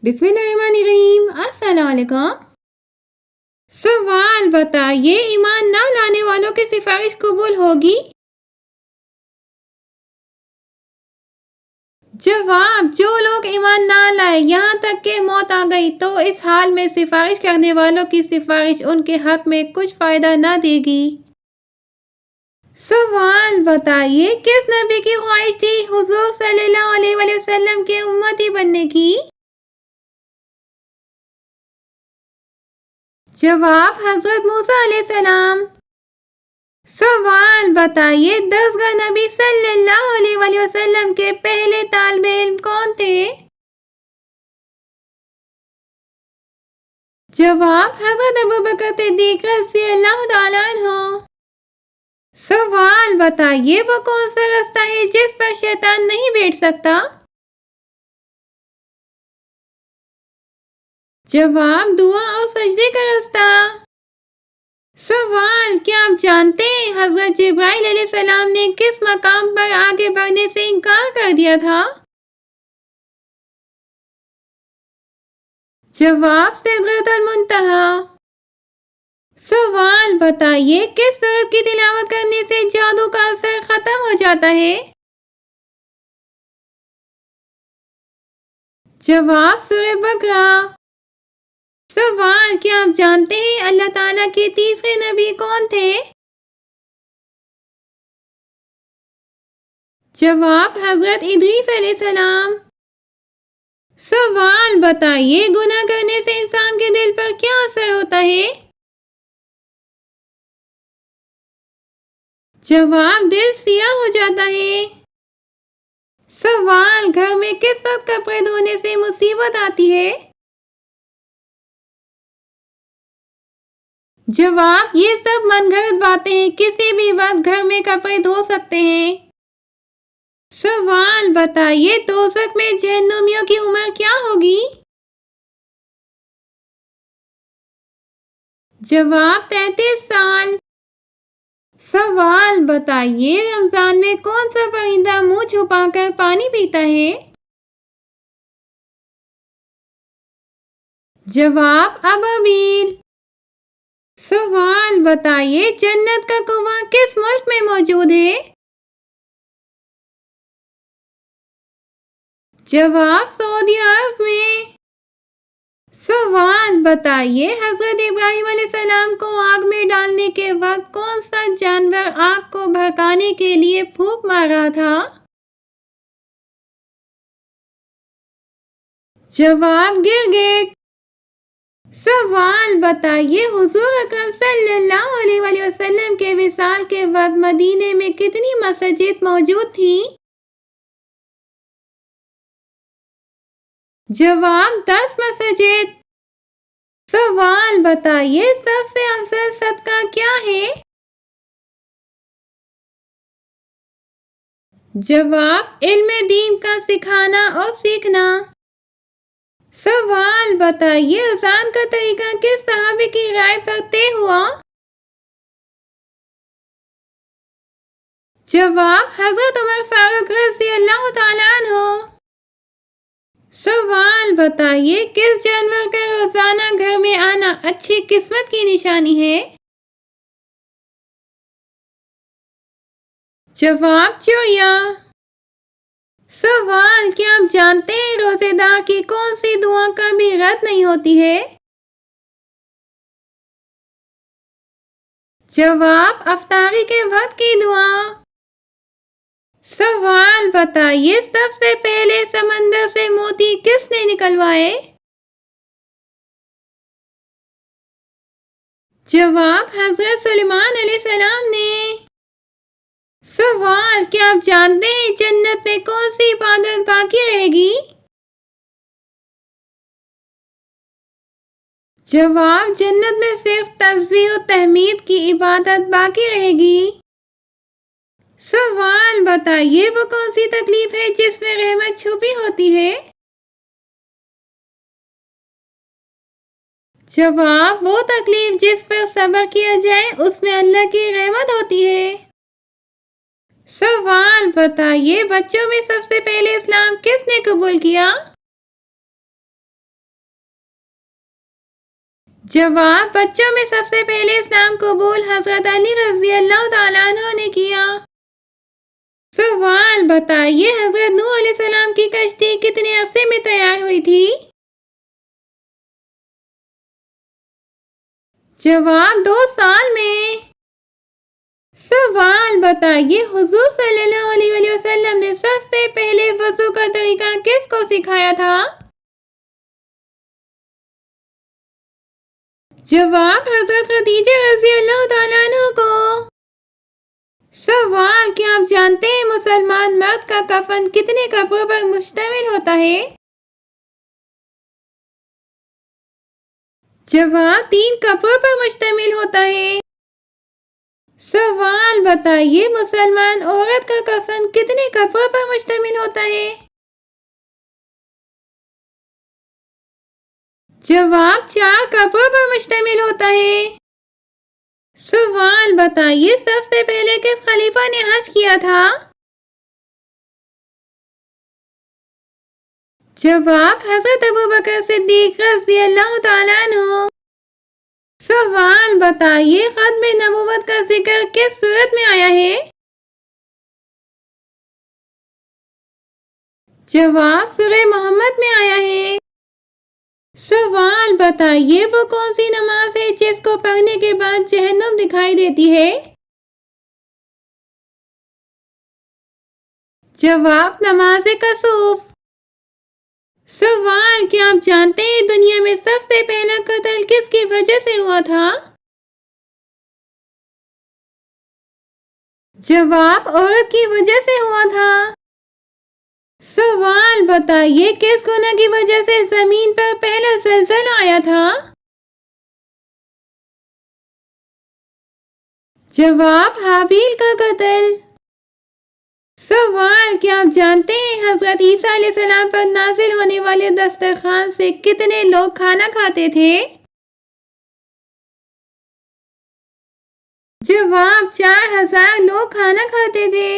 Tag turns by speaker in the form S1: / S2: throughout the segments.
S1: بسم اللہ الرحمن الرحیم، السلام علیکم۔ سوال بتائیے، ایمان نہ لانے والوں کی سفارش قبول ہوگی؟ جواب: جو لوگ ایمان نہ لائے یہاں تک کہ موت آ گئی تو اس حال میں سفارش کرنے والوں کی سفارش ان کے حق میں کچھ فائدہ نہ دے گی۔ سوال بتائیے، کس نبی کی خواہش تھی حضور صلی اللہ علیہ وآلہ وسلم کے امتی بننے کی؟ جواب: حضرت موسیٰ علیہ السلام۔ سوال بتائیے، دستگاہ نبی صلی اللہ علیہ وآلہ وسلم کے پہلے طالب علم کون تھے؟ جواب: حضرت ابوبکر صدیق رضی اللہ تعالیٰ عنہ۔ سوال بتائیے، وہ کون سا راستہ ہے جس پر شیطان نہیں بیٹھ سکتا؟ جواب: دعا اور سجدے کا راستہ۔ سوال: کیا آپ جانتے ہیں حضرت جبرائیل علیہ السلام نے کس مقام پر آگے بڑھنے سے انکار کر دیا تھا؟ جواب: سدرۃ المنتہا۔ سوال بتائیے، کس سورت کی تلاوت کرنے سے جادو کا اثر ختم ہو جاتا ہے؟ جواب: سورہ بقرہ۔ سوال: کیا آپ جانتے ہیں اللہ تعالیٰ کے تیسرے نبی کون تھے؟ جواب: حضرت ادریس علیہ السلام۔ سوال بتائیے، گناہ کرنے سے انسان کے دل پر کیا اثر ہوتا ہے؟ جواب: دل سیاہ ہو جاتا ہے۔ سوال: گھر میں کس وقت کپڑے دھونے سے مصیبت آتی ہے؟ جواب: یہ سب من گھڑت باتیں ہیں، کسی بھی وقت گھر میں کپڑے دھو سکتے ہیں۔ سوال بتائیے، دوزخ میں جہنمیوں کی عمر کیا ہوگی؟ جواب: 33 سال۔ سوال بتائیے، رمضان میں کون سا پرندہ منہ چھپا کر پانی پیتا ہے؟ جواب: ابابیل۔ سوال بتائیے، جنت کا کنواں کس ملک میں موجود ہے؟ جواب: سعودی عرب میں۔ سوال بتائیے، حضرت ابراہیم علیہ السلام کو آگ میں ڈالنے کے وقت کون سا جانور آگ کو بھڑکانے کے لیے پھونک مار رہا تھا؟ جواب: گرگٹ۔ سوال بتائیے، حضور اکرم صلی اللہ علیہ وآلہ وسلم کے وصال کے وقت مدینے میں کتنی مساجد موجود تھیں؟ جواب: 10 مساجد۔ سوال بتائیے، سب سے افضل صدقہ کیا ہے؟ جواب: علم دین کا سکھانا اور سیکھنا۔ سوال بتائیے، اذان کا طریقہ کس صحابی کی رائے پر طے ہوا؟ جواب: حضرت عمر فاروق رضی اللہ تعالیٰ عنہ۔ سوال بتائیے، کس جانور کا روزانہ گھر میں آنا اچھی قسمت کی نشانی ہے؟ جواب: چڑیا۔ سوال: کیا آپ جانتے ہیں روزے دار کی کون سی دعا کبھی رد نہیں ہوتی ہے؟ جواب: افطاری کے وقت کی دعا۔ سوال بتائیے، سب سے پہلے سمندر سے موتی کس نے نکلوائے؟ جواب: حضرت سلیمان علیہ السلام نے۔ سوال: کیا آپ جانتے ہیں جنت میں کون سی عبادت باقی رہے گی؟ جواب: جنت میں صرف تسبیح و تحمید کی عبادت باقی رہے گی۔ سوال بتائیے، وہ کون سی تکلیف ہے جس میں رحمت چھپی ہوتی ہے؟ جواب: وہ تکلیف جس پر صبر کیا جائے اس میں اللہ کی رحمت ہوتی ہے۔ سوال بتائیے، بچوں میں سب سے پہلے اسلام کس نے قبول کیا؟ جواب: بچوں میں سب سے پہلے اسلام قبول حضرت علی رضی اللہ تعالیٰ عنہ نے کیا۔ سوال: بتائیے حضرت نوح علیہ السلام کی کشتی کتنے عرصے میں تیار ہوئی تھی؟ جواب: 2 سال میں۔ سوال: بتائیے حضور صلی اللہ علیہ وسلم نے سب سے پہلے وضو کا طریقہ کس کو سکھایا تھا؟ جواب: حضرت خدیجہ رضی اللہ تعالیٰ عنہ کو۔ سوال: کیا آپ جانتے ہیں مسلمان مرد کا کفن کتنے کپڑوں پر مشتمل ہوتا ہے؟ جواب: 3 کپڑوں پر مشتمل ہوتا ہے۔ سوال: بتائیے مسلمان عورت کا کفن کتنے کپڑوں پر مشتمل ہوتا ہے؟ جواب: 4 کپڑوں پر مشتمل ہوتا ہے۔ سوال: بتائیے سب سے پہلے کس خلیفہ نے حج کیا تھا؟ جواب: حضرت ابوبکر صدیق رضی اللہ تعالیٰ عنہ۔ سوال: بتائیے ختم نبوت کا ذکر کس سورت میں آیا ہے؟ جواب: سورہ محمد میں آیا ہے۔ سوال: بتائیے وہ کون سی نماز ہے جس کو پڑھنے کے بعد جہنم دکھائی دیتی ہے؟ جواب: نماز کسوف۔ سوال: کیا آپ جانتے ہیں دنیا میں سب سے پہلا قتل کس کی وجہ سے ہوا تھا؟ جواب: عورت کی وجہ سے ہوا تھا۔ سوال: بتائیے کس گناہ کی وجہ سے زمین پر پہلا زلزلہ آیا تھا؟ جواب: حابیل کا قتل۔ سوال: کیا آپ جانتے ہیں حضرت عیسیٰ علیہ السلام پر نازل ہونے والے دسترخوان سے کتنے لوگ کھانا کھاتے تھے؟ جواب: 4000 لوگ کھانا کھاتے تھے۔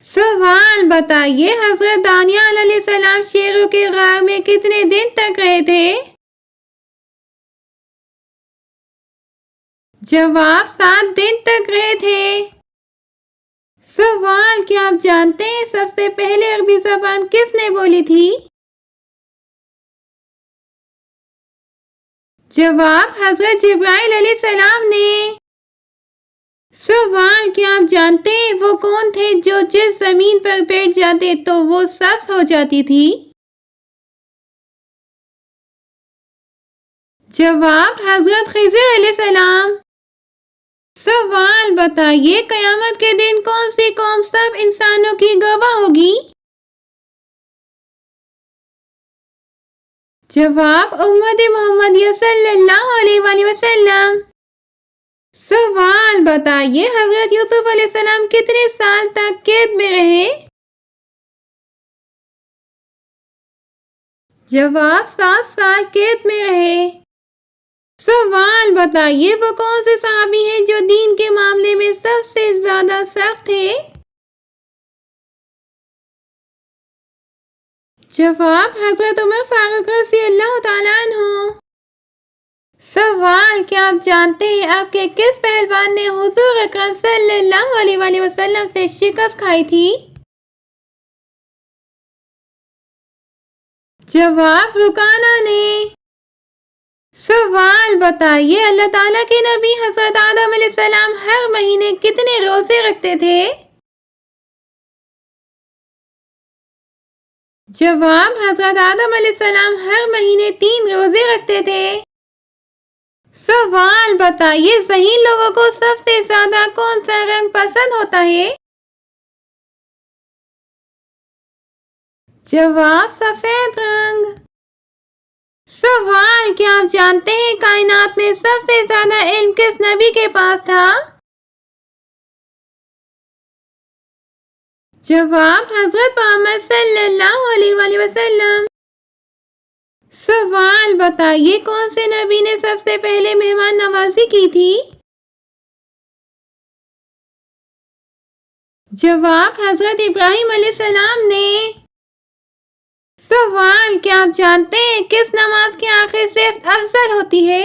S1: سوال: بتائیے حضرت دانیال علیہ السلام شیروں کے غار میں کتنے دن تک رہے تھے؟ جواب: 7 دن تک رہے تھے۔ سوال: کیا آپ جانتے ہیں سب سے پہلے عربی زبان کس نے بولی تھی؟ جواب: حضرت جبرائیل علیہ السلام نے۔ سوال: کیا آپ جانتے ہیں وہ کون تھے جو جس زمین پر بیٹھ جاتے تو وہ سبز ہو جاتی تھی؟ جواب: حضرت خضر علیہ السلام۔ سوال: بتائیے قیامت کے دن کون سی قوم سب انسانوں کی گواہ ہوگی؟ جواب: امت محمد صلی اللہ علیہ وسلم۔ سوال: بتائیے حضرت یوسف علیہ السلام کتنے سال تک قید میں رہے؟ جواب: 7 سال قید میں رہے۔ سوال: بتائیے وہ کون سے صحابی ہیں جو دین کے معاملے میں سب سے زیادہ سخت تھے؟ جواب: حضرت عمر فاروق رضی اللہ تعالیٰ عنہ۔ سوال: کیا آپ جانتے ہیں آپ کے کس پہلوان نے حضور اکرم صلی اللہ علیہ وسلم سے شکست کھائی تھی؟ جواب: رکانہ نے۔ سوال: بتائیے اللہ تعالیٰ کے نبی حضرت آدم علیہ السلام ہر مہینے کتنے روزے رکھتے تھے؟ جواب: حضرت آدم علیہ السلام ہر مہینے 3 روزے رکھتے تھے۔ سوال: بتائیے ذہین لوگوں کو سب سے زیادہ کون سا رنگ پسند ہوتا ہے؟ جواب: سفید رنگ۔ سوال: کیا آپ جانتے ہیں کائنات میں سب سے زیادہ علم کس نبی کے پاس تھا؟ جواب: حضرت محمد صلی اللہ علیہ وسلم۔ سوال: بتائیے کون سے نبی نے سب سے پہلے مہمان نوازی کی تھی؟ جواب: حضرت ابراہیم علیہ السلام نے۔ سوال: کیا آپ جانتے ہیں کس نماز کی آخری صفت افضل ہوتی ہے؟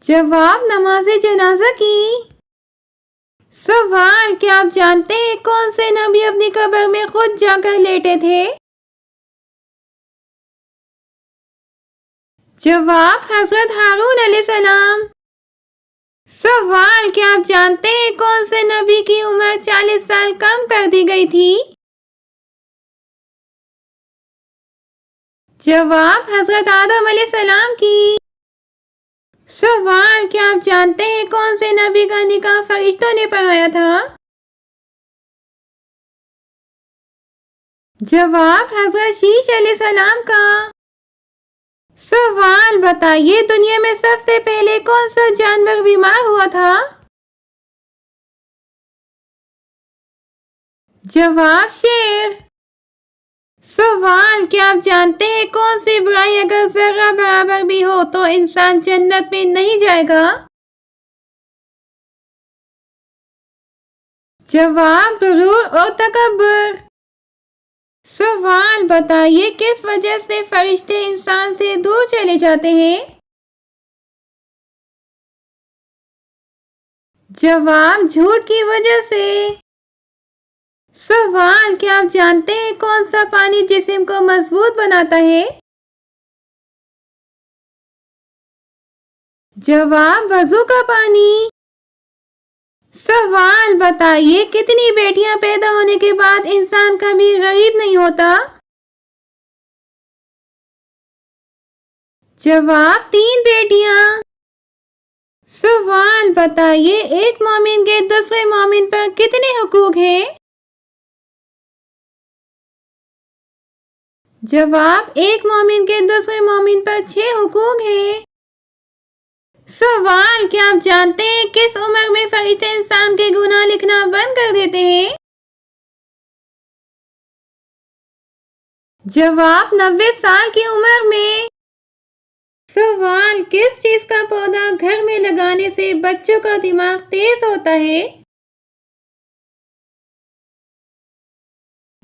S1: جواب: نماز جنازہ کی۔ سوال: کیا آپ جانتے ہیں کون سے نبی اپنی قبر میں خود جا کر لیٹے تھے؟ جواب: حضرت ہارون علیہ السلام۔ سوال: کیا آپ جانتے ہیں کون سے نبی کی عمر 40 سال کم کر دی گئی تھی؟ جواب: حضرت آدم علیہ السلام کی۔ سوال: کیا آپ جانتے ہیں کون سے نبی کا نکاح فرشتوں نے پڑھایا تھا؟ جواب: حضرت شیش علیہ السلام کا۔ سوال: بتائیے دنیا میں سب سے پہلے کون سا جانور بیمار ہوا تھا؟ جواب: شیر۔ سوال: کیا آپ جانتے ہیں کون سی برائی اگر ذرہ برابر بھی ہو تو انسان جنت میں نہیں جائے گا؟ جواب: غرور اور تکبر۔ سوال: بتائیے کس وجہ سے فرشتے انسان سے دور چلے جاتے ہیں؟ جواب: جھوٹ کی وجہ سے۔ سوال: کیا آپ جانتے ہیں کون سا پانی جسم کو مضبوط بناتا ہے؟ جواب: وضو کا پانی۔ سوال: بتائیے کتنی بیٹیاں پیدا ہونے کے بعد انسان کبھی غریب نہیں ہوتا؟ جواب: 3 بیٹیاں۔ سوال: بتائیے ایک مومن کے دوسرے مومن پر کتنے حقوق ہیں؟ جواب: ایک مومن کے دوسرے مومن پر 6 حقوق ہیں۔ سوال: کیا آپ جانتے ہیں کس عمر میں فرشتے انسان کے گناہ لکھنا بند کر دیتے ہیں؟ جواب: 90 سال کی عمر میں۔ سوال: کس چیز کا پودا گھر میں لگانے سے بچوں کا دماغ تیز ہوتا ہے؟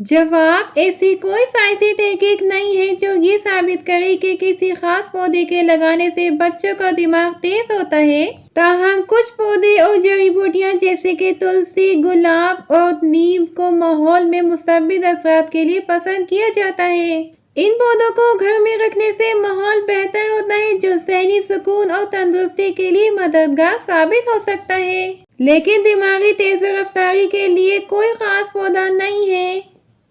S1: جواب: ایسی کوئی سائنسی تحقیق نہیں ہے جو یہ ثابت کرے کہ کسی خاص پودے کے لگانے سے بچوں کا دماغ تیز ہوتا ہے، تاہم کچھ پودے اور جڑی بوٹیاں جیسے کہ تلسی، گلاب اور نیم کو ماحول میں مثبت اثرات کے لیے پسند کیا جاتا ہے۔ ان پودوں کو گھر میں رکھنے سے ماحول بہتر ہوتا ہے جو ذہنی سکون اور تندرستی کے لیے مددگار ثابت ہو سکتا ہے، لیکن دماغی تیز رفتاری کے لیے کوئی خاص پودا نہیں ہے۔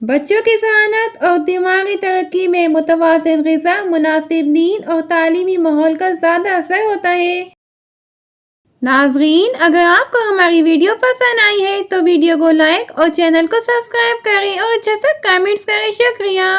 S1: بچوں کی ذہانت اور دماغی ترقی میں متوازن غذا، مناسب نیند اور تعلیمی ماحول کا زیادہ اثر ہوتا ہے۔ ناظرین، اگر آپ کو ہماری ویڈیو پسند آئی ہے تو ویڈیو کو لائک اور چینل کو سبسکرائب کریں اور اچھا سا کمنٹس کریں۔ شکریہ۔